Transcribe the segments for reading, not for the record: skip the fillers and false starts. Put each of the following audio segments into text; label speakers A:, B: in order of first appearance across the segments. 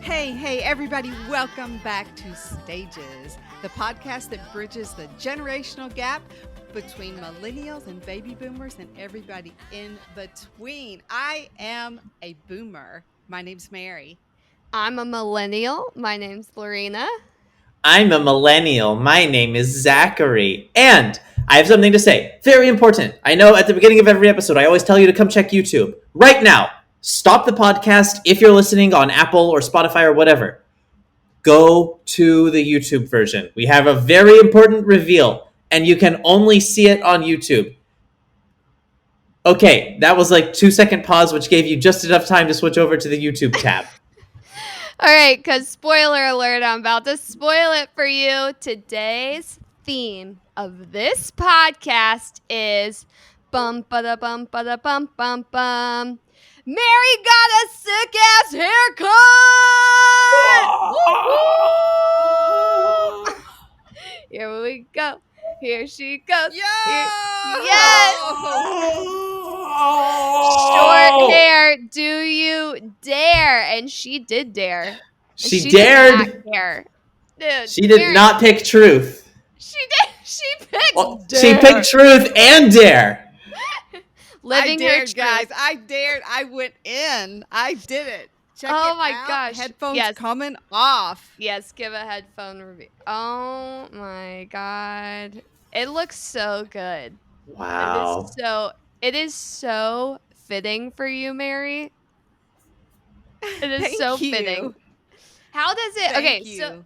A: Hey, everybody, welcome back to Stages, the podcast that bridges the generational gap between millennials and baby boomers and everybody in between. I am a boomer. My name's Mary.
B: I'm a millennial. My name's Lorena.
C: I'm a millennial. My name is Zachary. And I have something to say. Very important. I know at the beginning of every episode, I always tell you to come check YouTube. Right now, stop the podcast if you're listening on Apple or Spotify or whatever. Go to the YouTube version. We have a very important reveal, and you can only see it on YouTube. Okay, that was like 2-second pause, which gave you just enough time to switch over to the YouTube tab.
B: All right, because spoiler alert, I'm about to spoil it for you. Today's theme of this podcast is bum ba da bum ba da bum bum bum. Mary got a sick ass haircut. Here we go. Here she goes. Yes. Short hair, do you dare? And she did dare.
C: She dared.
B: Did not dare. Dude,
C: She did not pick truth.
B: She did. She picked dare.
C: She picked truth and dare.
A: I dared, guys. I dared. I went in. I did it. Check it out.
B: Gosh.
A: Headphones coming off.
B: Yes, give a headphone review. Oh my God. It looks so good.
C: Wow.
B: It is so fitting for you, Mary. It is so fitting. How does it?
A: Thank you.
B: So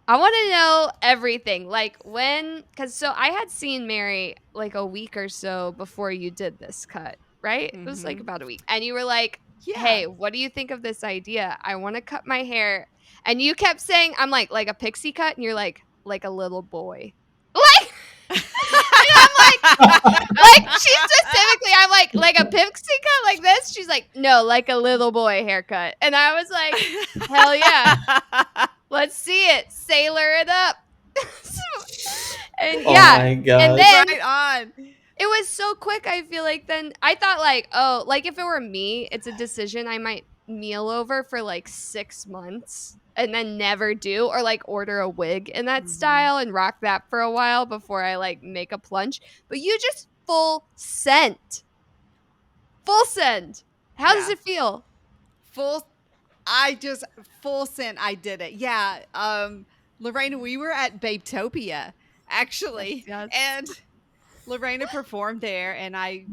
B: I want to know everything. Like because I had seen Mary like a week or so before you did this cut, right? Mm-hmm. It was like about a week. And you were like, hey, what do you think of this idea? I want to cut my hair. And you kept saying, I'm like a pixie cut. And you're like a little boy. Like, and I'm like she specifically, I'm like a pixie cut like this. She's like, no, like a little boy haircut. And I was like, hell yeah. Let's see it. Sailor it up. And yeah.
C: Oh my God.
B: And then
A: right on.
B: It was so quick, I feel like. Then I thought like if it were me, it's a decision I might meal over for like 6 months and then never do, or like order a wig in that style and rock that for a while before I like make a plunge. But you just full send. How does it feel?
A: Full send. I did it. Yeah. Lorena, we were at Babetopia actually. Yes. And Lorena performed there, and I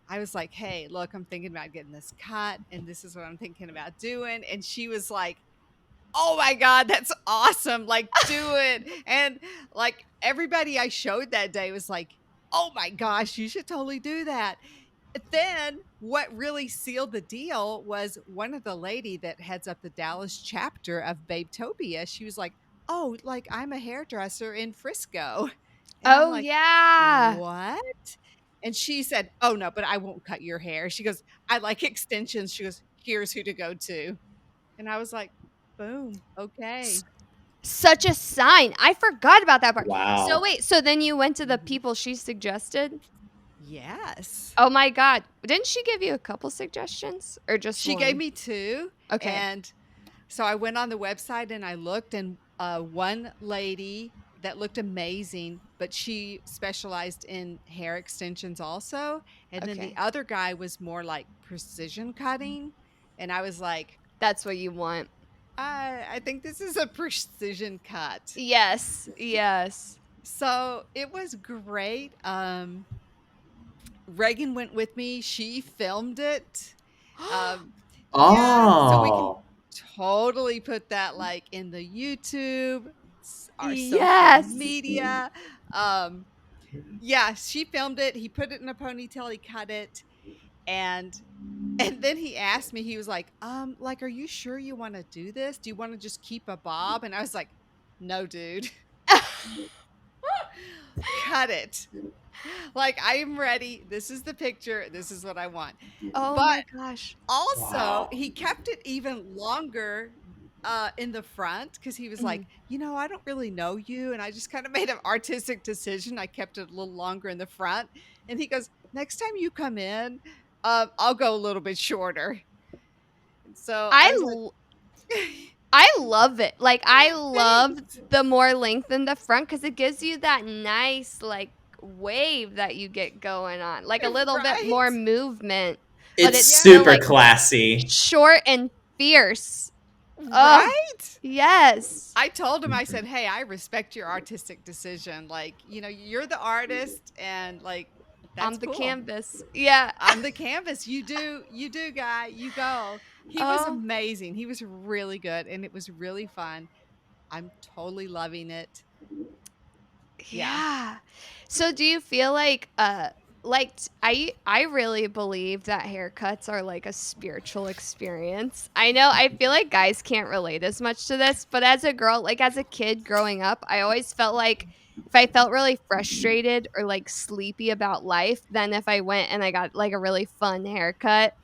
A: was like, hey, look, I'm thinking about getting this cut, and this is what I'm thinking about doing. And she was like, oh my God, that's awesome. Like, do it. And like everybody I showed that day was like, oh my gosh, you should totally do that. Then what really sealed the deal was one of the lady that heads up the Dallas chapter of Babetopia. She was like, oh, like I'm a hairdresser in Frisco. And
B: oh, like, yeah.
A: What? And she said, oh, no, but I won't cut your hair. She goes, I like extensions. She goes, here's who to go to. And I was like, boom. Okay.
B: Such a sign. I forgot about that part.
C: Wow.
B: So wait, so then you went to the people she suggested?
A: Yes.
B: Oh my God. Didn't she give you a couple suggestions or just
A: She
B: one?
A: gave me 2.
B: Okay.
A: And so I went on the website and I looked, and one lady that looked amazing, but she specialized in hair extensions also. And then the other guy was more like precision cutting. And I was like,
B: that's what you want.
A: I think this is a precision cut.
B: Yes.
A: So it was great. Reagan went with me. She filmed it. Yeah, so we can totally put that like in the YouTube, our social media. Yeah, she filmed it. He put it in a ponytail. He cut it. And then he asked me, he was like, are you sure you want to do this? Do you want to just keep a bob? And I was like, no, dude. Cut it. Like, I am ready. This is the picture. This is what I want.
B: Oh my gosh.
A: Also, he kept it even longer in the front because he was like, I don't really know you. And I just kind of made an artistic decision. I kept it a little longer in the front. And he goes, next time you come in, I'll go a little bit shorter. So
B: I love it. Like, I love the more length in the front because it gives you that nice, like, wave that you get going on. Like, a little bit more movement. But
C: It's
B: it's
C: super
B: still, like,
C: classy.
B: short and fierce.
A: Right?
B: Yes.
A: I told him, I said, hey, I respect your artistic decision. Like, you're the artist and like, that's
B: on the
A: cool.
B: canvas. Yeah.
A: On the canvas. You do, guy. You go. He was amazing. He was really good and it was really fun. I'm totally loving it.
B: Yeah. So do you feel like I really believe that haircuts are like a spiritual experience. I feel like guys can't relate as much to this, but as a girl, like as a kid growing up, I always felt like if I felt really frustrated or like sleepy about life, then if I went and I got like a really fun haircut,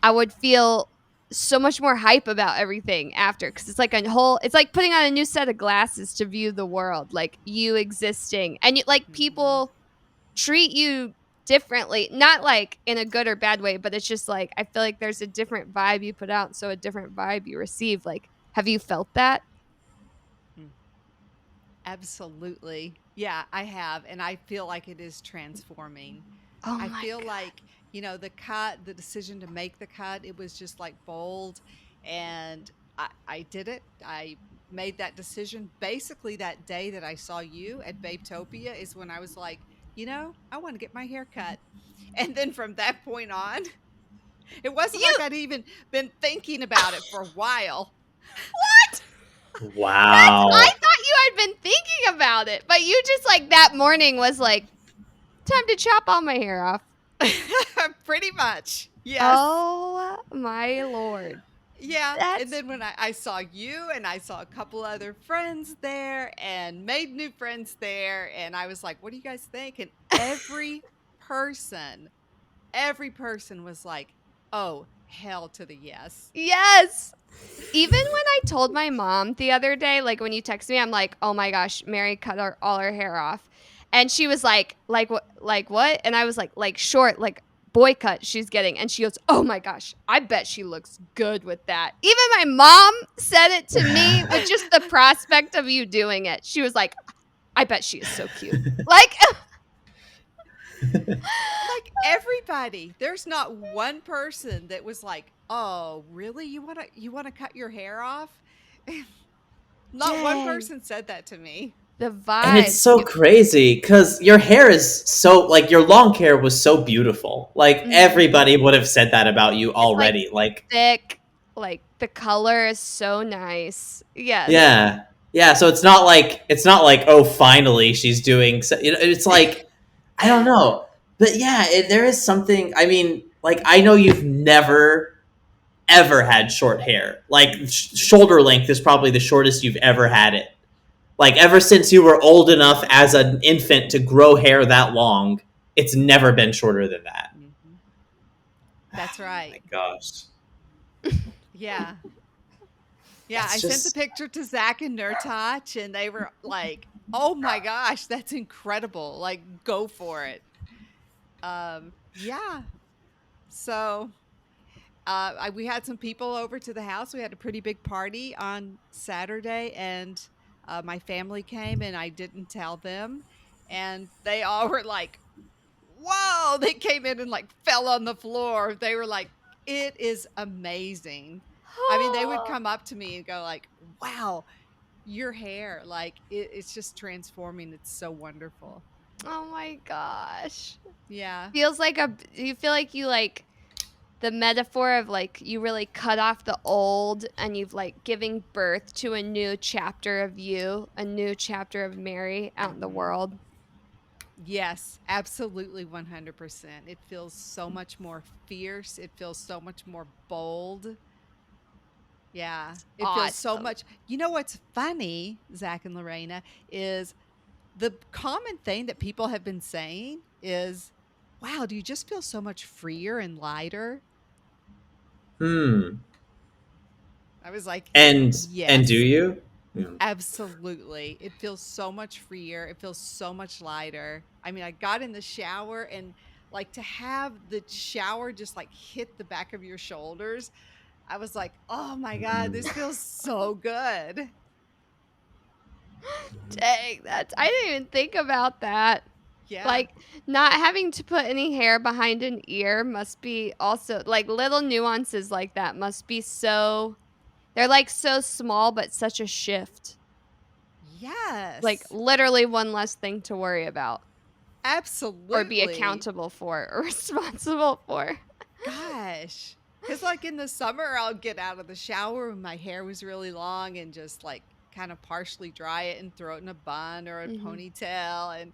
B: I would feel so much more hype about everything after because it's like it's like putting on a new set of glasses to view the world, like you existing and people treat you differently, not like in a good or bad way, but it's just like I feel like there's a different vibe you put out, so a different vibe you receive. Like, have you felt that?
A: Absolutely. Yeah, I have. And I feel like it is transforming.
B: Oh
A: I
B: my
A: feel
B: God.
A: like, the decision to make the cut, it was just like bold. And I did it. I made that decision. Basically, that day that I saw you at Babetopia is when I was like, I want to get my hair cut. And then from that point on, it wasn't like I'd even been thinking about it for a while.
B: What?
C: Wow.
B: I thought you had been thinking about it, but you just like that morning was like, time to chop all my hair off.
A: Pretty much. Yes.
B: Oh my Lord.
A: Yeah. And then when I saw you and I saw a couple other friends there and made new friends there, and I was like, what do you guys think? And every person was like, oh, hell to the yes.
B: Yes. Even when I told my mom the other day, like when you text me, I'm like, oh my gosh, Mary cut all her hair off. And she was like what? And I was like short, like boy cut she's getting. And she goes, oh my gosh, I bet she looks good with that. Even my mom said it to me with just the prospect of you doing it. She was like, I bet she is so cute. Like
A: everybody. There's not one person that was like, oh, really? You wanna cut your hair off? Not one person said that to me.
B: The vibe.
C: And it's so crazy because your hair is so, like, your long hair was so beautiful. Like, everybody would have said that about you already.
B: It's like thick, like the color is so nice. Yes.
C: Yeah. Yeah. So it's not like, oh, finally she's doing, it's like, I don't know. But yeah, there is something, I mean, like, I know you've never, ever had short hair. Like, shoulder length is probably the shortest you've ever had it. Like, ever since you were old enough as an infant to grow hair that long, it's never been shorter than that.
A: That's right.
C: Oh my gosh.
A: Yeah. Yeah, I sent the picture to Zach and Nurtouch, and they were like, oh my gosh, that's incredible. Like, go for it. Yeah. So we had some people over to the house. We had a pretty big party on Saturday, and my family came, and I didn't tell them. And they all were like, whoa, they came in and like fell on the floor. They were like, it is amazing. I mean, they would come up to me and go like, wow, your hair, like it's just transforming. It's so wonderful.
B: Oh my gosh.
A: Yeah.
B: Feels like you feel like you like the metaphor of like you really cut off the old and you've like giving birth to a new chapter of you, a new chapter of Mary out in the world.
A: Yes, absolutely 100%. It feels so much more fierce. It feels so much more bold. Yeah, it feels so much. You know what's funny, Zach and Lorena, is the common thing that people have been saying is, wow, do you just feel so much freer and lighter? I was like,
C: yes. And do you?
A: Absolutely. It feels so much freer. It feels so much lighter. I mean, I got in the shower and like to have the shower just like hit the back of your shoulders. I was like, oh my God, this feels so good.
B: Dang, I didn't even think about that.
A: Yeah.
B: Like, not having to put any hair behind an ear must be also, like, little nuances like that must be so, they're like so small, but such a shift.
A: Yes.
B: Like, literally one less thing to worry about.
A: Absolutely.
B: Or be accountable for or responsible for.
A: Gosh. Because, like, in the summer, I'll get out of the shower when my hair was really long and just, like, kind of partially dry it and throw it in a bun or a ponytail. And,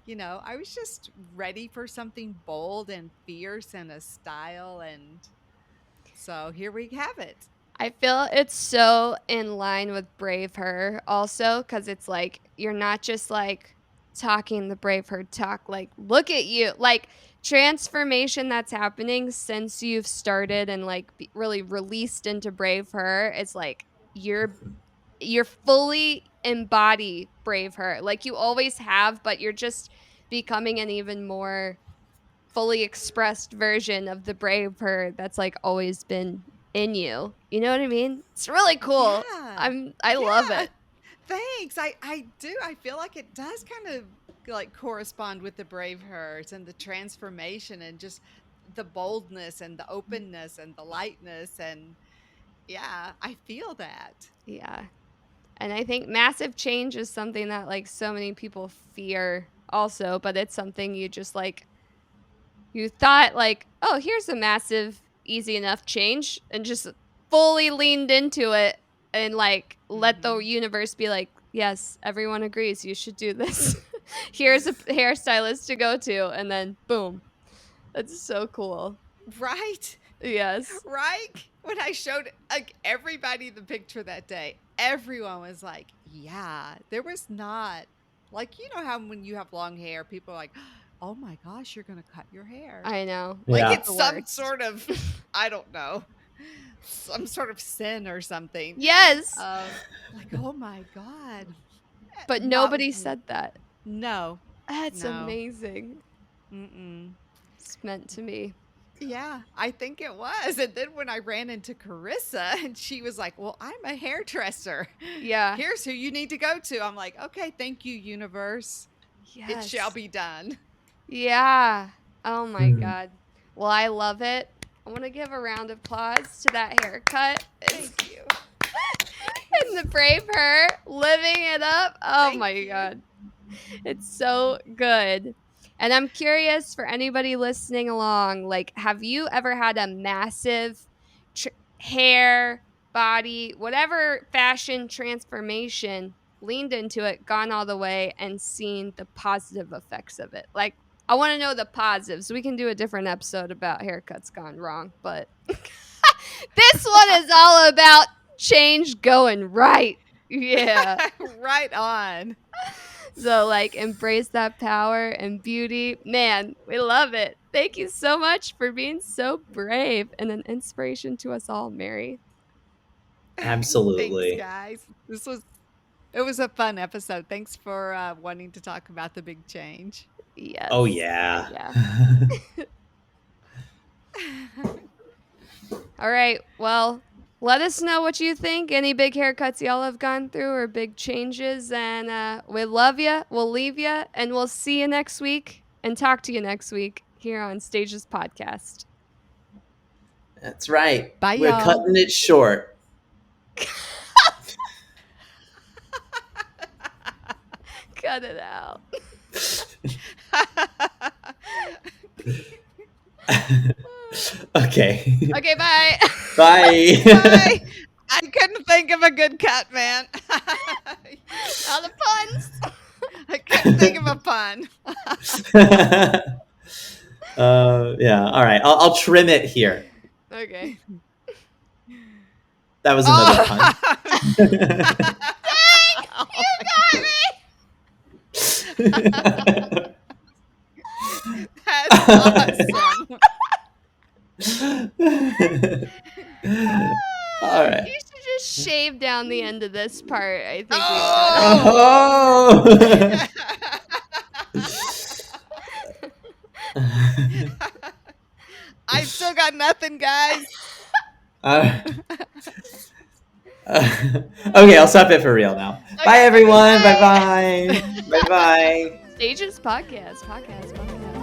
A: you know, I was just ready for something bold and fierce and a style. And so here we have it.
B: I feel it's so in line with Brave Her also, because it's like, you're not just like talking the Brave Her talk, like, look at you, like, transformation that's happening since you've started and like really released into Brave Her. It's like you're fully embody Brave Her, like you always have, but you're just becoming an even more fully expressed version of the Brave Her that's like always been in you. You know what I mean? It's really cool.
A: Yeah.
B: I love it.
A: Thanks. I do. I feel like it does kind of like correspond with the Brave Hers and the transformation and just the boldness and the openness and the lightness. And yeah, I feel that.
B: Yeah. And I think massive change is something that like so many people fear also, but it's something you just like, you thought like, oh, here's a massive, easy enough change, and just fully leaned into it and like let the universe be like, yes, everyone agrees you should do this. Here's a hairstylist to go to, and then boom. That's so cool.
A: Right?
B: Yes.
A: Right? When I showed like everybody the picture that day, everyone was like, yeah, there was not like, you know how when you have long hair, people are like, oh my gosh, you're going to cut your hair.
B: I know.
A: Like it's some sort of, I don't know, some sort of sin or something.
B: Yes.
A: Like, oh my God.
B: But nobody said that.
A: No.
B: That's amazing. It's meant to be.
A: Yeah, I think it was. And then when I ran into Carissa and she was like, well, I'm a hairdresser.
B: Yeah.
A: Here's who you need to go to. I'm like, okay, thank you, universe. Yes. It shall be done.
B: Yeah. Oh my God. Well, I love it. I want to give a round of applause to that haircut.
A: Thank you.
B: And the Brave Her living it up. Oh my God. It's so good. And I'm curious for anybody listening along, like, have you ever had a massive hair, body, whatever fashion transformation, leaned into it, gone all the way, and seen the positive effects of it? Like, I want to know the positives. We can do a different episode about haircuts gone wrong, but this one is all about change going right. Yeah.
A: Right on.
B: So, like, embrace that power and beauty. Man, we love it. Thank you so much for being so brave and an inspiration to us all, Mary.
C: Absolutely.
A: Thanks, guys. It was a fun episode. Thanks for wanting to talk about the big change.
B: Yes.
C: Oh, yeah.
B: Yeah. All right. Well, let us know what you think. Any big haircuts y'all have gone through or big changes. And we love you. We'll leave you. And we'll see you next week and talk to you next week here on Stages Podcast.
C: That's right.
A: Bye,
C: We're
A: y'all.
C: cutting it short.
B: Cut it out.
C: Okay.
B: Okay, bye.
C: Bye.
A: Bye. I couldn't think of a good cut, man.
B: All the puns.
A: I couldn't think of a pun.
C: Yeah. All right. I'll trim it here.
B: Okay.
C: That was another pun.
B: Dang! You got me!
A: That's awesome.
C: All right.
B: You should just shave down the end of this part. I think
A: I still got nothing, guys.
C: Okay, I'll stop it for real now.
B: Okay,
C: bye, everyone. Bye-bye. Bye-bye.
B: Stages podcast.